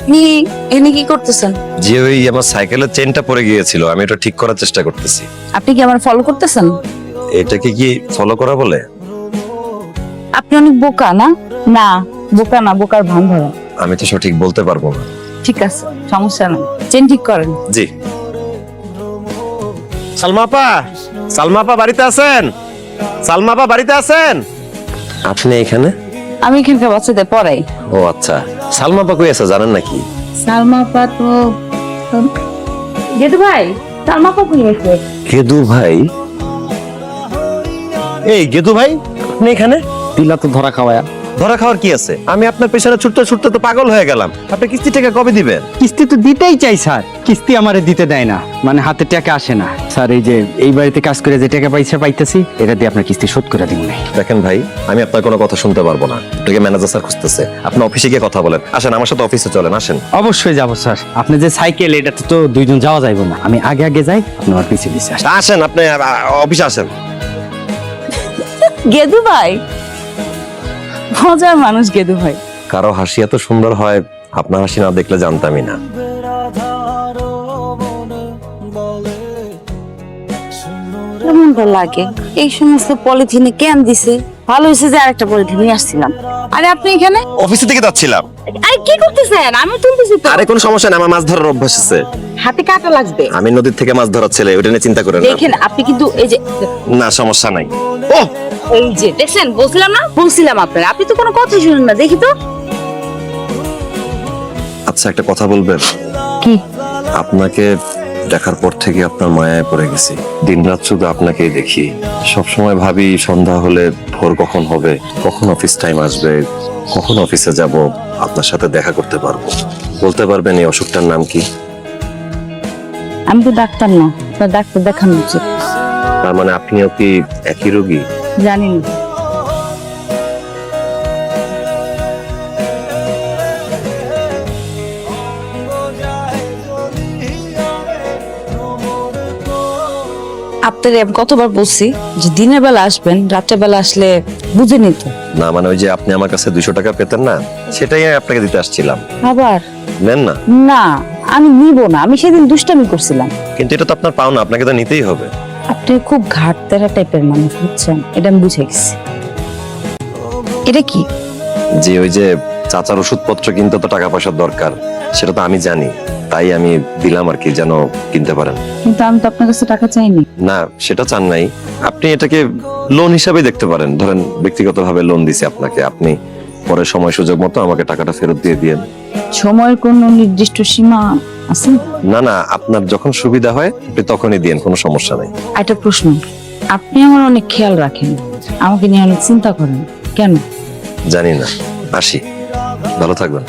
আপনি এনে কি করতেছেন? যে ওই আমার সাইকেলের চেনটা পড়ে গিয়েছিল, আমি এটা ঠিক করার চেষ্টা করতেছি। আপনি কি আমার ফলো করতেছেন? এটাকে কি ফলো করা বলে? আপনি অনেক বোকা না? না বোকা না, বোকার ভান ধরেন। আমি তো সঠিক বলতে পারবো না। ঠিক আছে, সমস্যা নেই, চেন ঠিক করেন। জি। সালমা আপা বাড়িতে আছেন? সালমা আপা বাড়িতে আছেন? আপনি এখানে? আমি এখানকার বাচ্চাদের পড়াই। ও আচ্ছা, সালমা আপা কই আছে জানেন নাকি? সালমা আপা তো গেদু ভাই, সালমা আপা কই আছে? গেদু ভাই? এই গেদু ভাই, আপনি এখানে? দিলা তো ধরা খাওয়ায়া। ধরা খাওয়ার কি আছে? আমি আপনার পেছনে ছুটতে ছুটতে তো পাগল হয়ে গেলাম। আপনি কিস্তি টাকা কবে দিবেন? কিস্তি তো দিতেই চাই স্যার, কিস্তি আমারে দিতে দেয় না, মানে হাতে টাকা আসে না স্যার। এই যে এই বাড়িতে কাজ করে যে টাকা পাইতেছি, এটা দিয়ে আপনার কিস্তি শোধ করে দিব না। দেখেন ভাই, আমি আপনার কোনো কথা শুনতে পারবো না। আপনাকে ম্যানেজার স্যার খুঁজতেছে, আপনি অফিসে গিয়ে কথা বলেন। আসেন আমার সাথে অফিসে চলেন, আসেন। অবশ্যই যাবো স্যার। আপনি যে সাইকেল, এটাতে তো দুইজন যাওয়া যাইব না, আমি আগে আগে যাই, আপনি আমার পিছিয়ে পিছিয়ে আসেন। আসেন আপনি অফিসে আসেন। গেদু ভাই মজার মানুষ গেদু ভাই। কারো হাসি এত সুন্দর হয়, আপনার হাসি না দেখলে জানতামই না। কেমনটা লাগে এই সমস্ত পলিথিনে কেন দিছে? ভালো হয়েছে যে আরেকটা পলিথিন নিয়ে আসছিলাম। আরে আপনি এখানে? অফিসে থেকে যাচ্ছিলাম। আরে কি করতেছেন? আমি তুলতেছি তো। আরে কোনো সমস্যা না, আমার মাছ ধরার অভ্যাস আছে। হাতে কাটা লাগবে। আমি নদীর থেকে মাছ ধরার ছেলে, ওটা নিয়ে চিন্তা করেন না। দেখেন আপনি কিন্তু এই যে না সমস্যা নাই। ও এই যে দেখছেন, বলছিলাম আপনারা, আপনি তো কোনো কথা শুনেন না। দেখি তো আচ্ছা একটা কথা বলবেন? কি? আপনাকে দেখার পর থেকে আপনার মায়ায় পড়ে গেছি। দিনরাত শুধু আপনাকেই দেখি। সবসময় ভাবি সন্ধ্যা হলে ভোর কখন হবে, কখন অফিস টাইম আসবে, কখন অফিসে যাব, আপনার সাথে দেখা করতে পারবো। বলতে পারবেন এই অসুখটার নাম কি? আমি তো ডাক্তার না, আপনার ডাক্তার দেখানো উচিত। তার মানে আপনিও কি একই রোগী? জানি না। আপনারে আমি কতবার বলছি যে দিনের বেলা আসবেন, রাতের বেলা আসলে বুঝে নিত। না মানে ওই যে আপনি আমার কাছে 200 টাকা পেতেন না, সেটাই আমি আপনাকে দিতে আসছিলাম। আবার নেন না? না, আমি নিব না। আমি সেদিন দুষ্টামি করছিলাম। কিন্তু এটা তো আপনার পাওনা, আপনাকে তো নিতেই হবে। আপনি খুব ঘাটতেরা টাইপের মানুষ, বুঝছেন? এটা আমি বুঝে গেছি। এটা কি? যে ওই যে চাচার ওষুধপত্র কিনতে তো টাকা পয়সার দরকার, সেটা তো আমি জানি, তাই আমি দিলাম আর কি, যেন কিনতে পারেন। কিন্তু আমি তো আপনার কাছে টাকা চাইনি। না সেটা চান নাই, আপনি এটাকে লোন হিসাবে দেখতে পারেন। ধরেন ব্যক্তিগতভাবে লোন দিছি আপনাকে, আপনি পরে সময় সুযোগ মতো আমাকে টাকাটা ফেরত দিয়ে দিয়েন। সময়ের কোনো নির্দিষ্ট সীমা আছে? না না, আপনার যখন সুবিধা হয় আপনি তখনই দিয়েন, কোনো সমস্যা নাই। একটা প্রশ্ন, আপনি আমার অনেক খেয়াল রাখেন, আমাকে নিয়ে অনেক চিন্তা করেন, কেন? জানি না। আসি, ভালো থাকবেন।